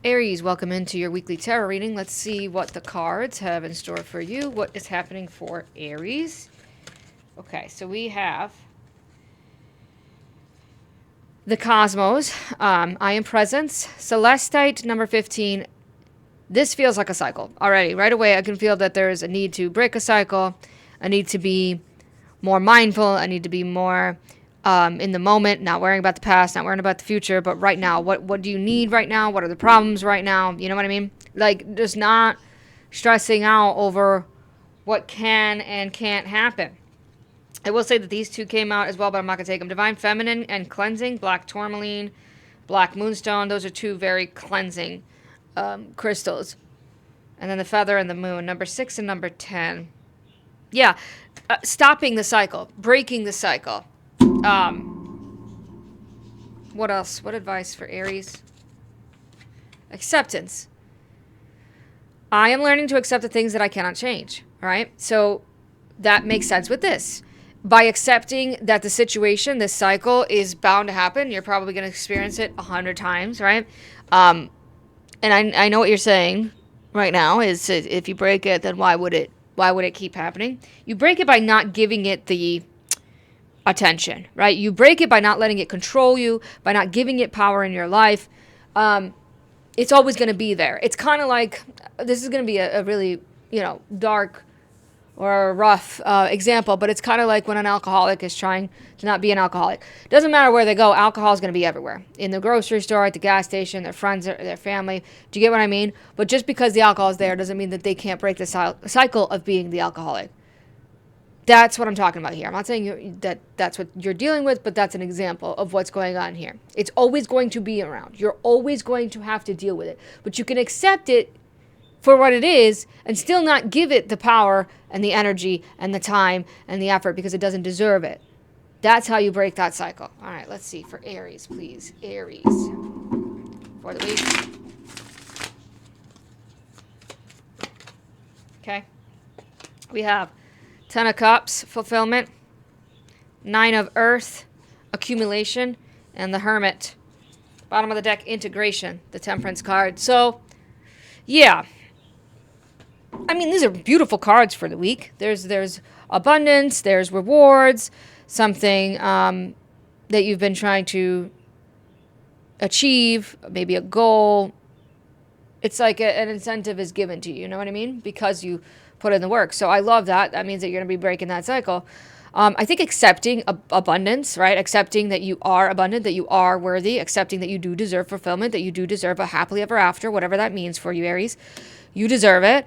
Aries, welcome into your weekly tarot reading. Let's see what the cards have in store for you. What is happening for Aries? Okay, so we have the Cosmos, I Am Presence, Celestite, number 15. This feels like a cycle already. Right away, I can feel that there is a need to break a cycle, a need to be more mindful, I need to be more in the moment, not worrying about the past, not worrying about the future, but right now. What do you need right now? What are the problems right now? You know what I mean? Like, just not stressing out over what can and can't happen. I will say that these two came out as well, but I'm not going to take them. Divine Feminine and Cleansing, Black Tourmaline, Black Moonstone. Those are two very cleansing crystals. And then the Feather and the Moon, number 6 and number 10. Yeah, stopping the cycle, breaking the cycle. What else? What advice for Aries? Acceptance. I am learning to accept the things that I cannot change. All right. So that makes sense with this. By accepting that the situation, this cycle is bound to happen, you're probably going to experience it 100 times, right? And I know what you're saying right now is if you break it, then why would it keep happening? You break it by not giving it the attention, right? You break it by not letting it control you, by not giving it power in your life. It's always going to be there. It's kind of like, this is going to be a really, dark or a rough example, but it's kind of like when an alcoholic is trying to not be an alcoholic. Doesn't matter where they go, alcohol is going to be everywhere. In the grocery store, at the gas station, their friends, their family. Do you get what I mean? But just because the alcohol is there doesn't mean that they can't break the cycle of being the alcoholic. That's what I'm talking about here. I'm not saying that's what you're dealing with, but that's an example of what's going on here. It's always going to be around. You're always going to have to deal with it. But you can accept it for what it is and still not give it the power and the energy and the time and the effort because it doesn't deserve it. That's how you break that cycle. All right, let's see. For Aries, please. Aries. For the week. Okay. We have 10 of Cups, fulfillment, 9 of Earth, accumulation, and the Hermit. Bottom of the deck, integration, the Temperance card. So, yeah. I mean, these are beautiful cards for the week. There's abundance, there's rewards, something that you've been trying to achieve, maybe a goal. It's like an incentive is given to you, you know what I mean? Because you put in the work. So I love that. That means that you're going to be breaking that cycle. I think accepting abundance, right? Accepting that you are abundant, that you are worthy, accepting that you do deserve fulfillment, that you do deserve a happily ever after, whatever that means for you, Aries. You deserve it.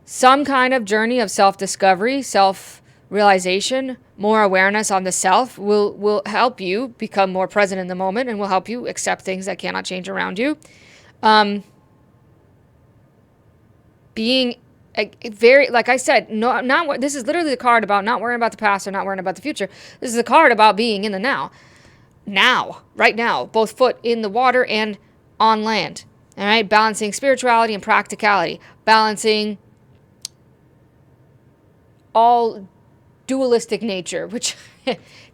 Some kind of journey of self-discovery, self-realization, more awareness on the self will help you become more present in the moment and will help you accept things that cannot change around you. Being very, like I said, this is literally the card about not worrying about the past or not worrying about the future. This is a card about being in the now. Now, right now, both foot in the water and on land. All right, balancing spirituality and practicality, balancing all dualistic nature, which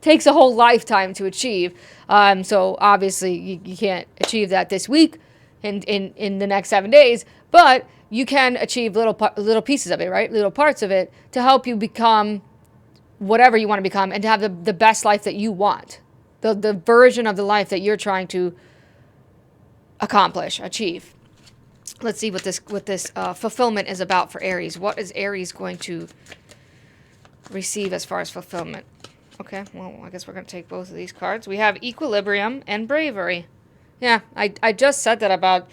takes a whole lifetime to achieve. So obviously you can't achieve that this week in the next 7 days, but you can achieve little pieces of it, right? Little parts of it to help you become whatever you want to become and to have the best life that you want. The version of the life that you're trying to achieve. Let's see what this fulfillment is about for Aries. What is Aries going to receive as far as fulfillment? Okay, well, I guess we're going to take both of these cards. We have Equilibrium and Bravery. Yeah, I just said that about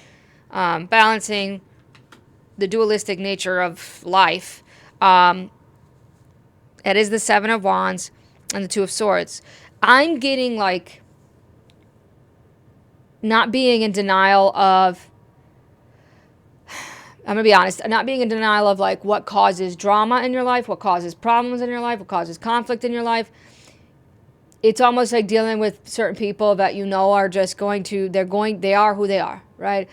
balancing the dualistic nature of life. It is the 7 of Wands and the 2 of Swords. I'm getting like not being in denial of, I'm going to be honest, not being in denial of like what causes drama in your life, what causes problems in your life, what causes conflict in your life. It's almost like dealing with certain people that are just they are who they are, right?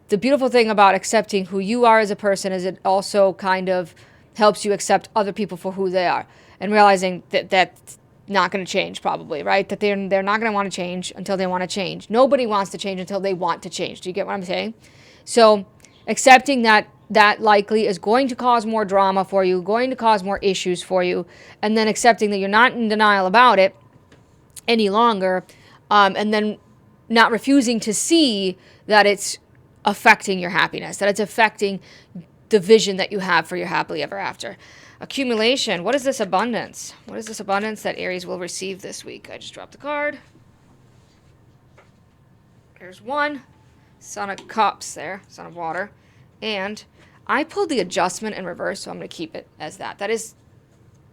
The beautiful thing about accepting who you are as a person is it also kind of helps you accept other people for who they are and realizing that not going to change probably, right? That they're not going to want to change until they want to change. Nobody wants to change until they want to change. Do you get what I'm saying? So accepting that likely is going to cause more drama for you, going to cause more issues for you, and then accepting that you're not in denial about it any longer, and then not refusing to see that it's affecting your happiness, that it's affecting the vision that you have for your happily ever after. Accumulation. What is this abundance? What is this abundance that Aries will receive this week? I just dropped the card. There's one. Son of Cups there. Son of Water. And I pulled the Adjustment in reverse, so I'm going to keep it as that. That is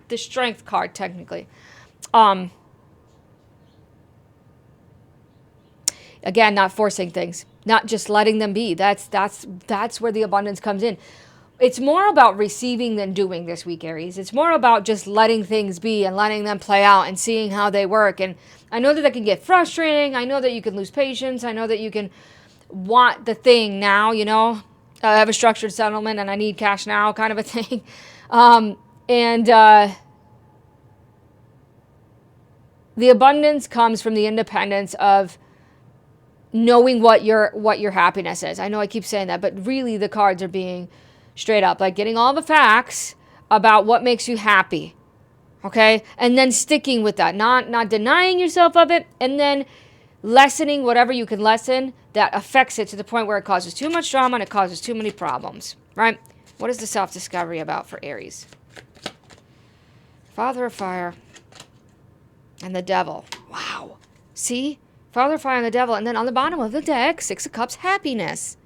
the Strength card, technically. Again, not forcing things. Not just letting them be. That's where the abundance comes in. It's more about receiving than doing this week, Aries. It's more about just letting things be and letting them play out and seeing how they work. And I know that can get frustrating. I know that you can lose patience. I know that you can want the thing now, I have a structured settlement and I need cash now kind of a thing. The abundance comes from the independence of knowing what your happiness is. I know I keep saying that, but really the cards are being straight up, like getting all the facts about what makes you happy, okay? And then sticking with that, not denying yourself of it, and then lessening whatever you can lessen that affects it to the point where it causes too much drama and it causes too many problems, right? What is the self-discovery about for Aries? Father of Fire and the Devil. Wow. See? Father of Fire and the Devil. And then on the bottom of the deck, Six of Cups, happiness.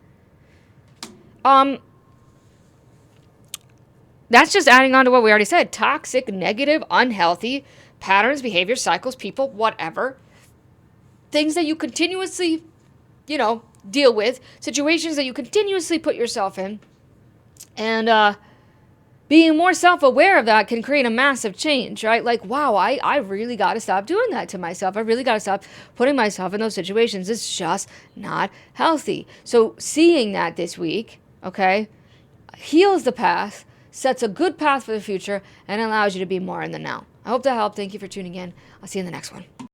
That's just adding on to what we already said. Toxic, negative, unhealthy patterns, behaviors, cycles, people, whatever. Things that you continuously, deal with. Situations that you continuously put yourself in. And being more self-aware of that can create a massive change, right? Like, wow, I really got to stop doing that to myself. I really got to stop putting myself in those situations. It's just not healthy. So seeing that this week, okay, heals the past, sets a good path for the future, and allows you to be more in the now. I hope that helped. Thank you for tuning in. I'll see you in the next one.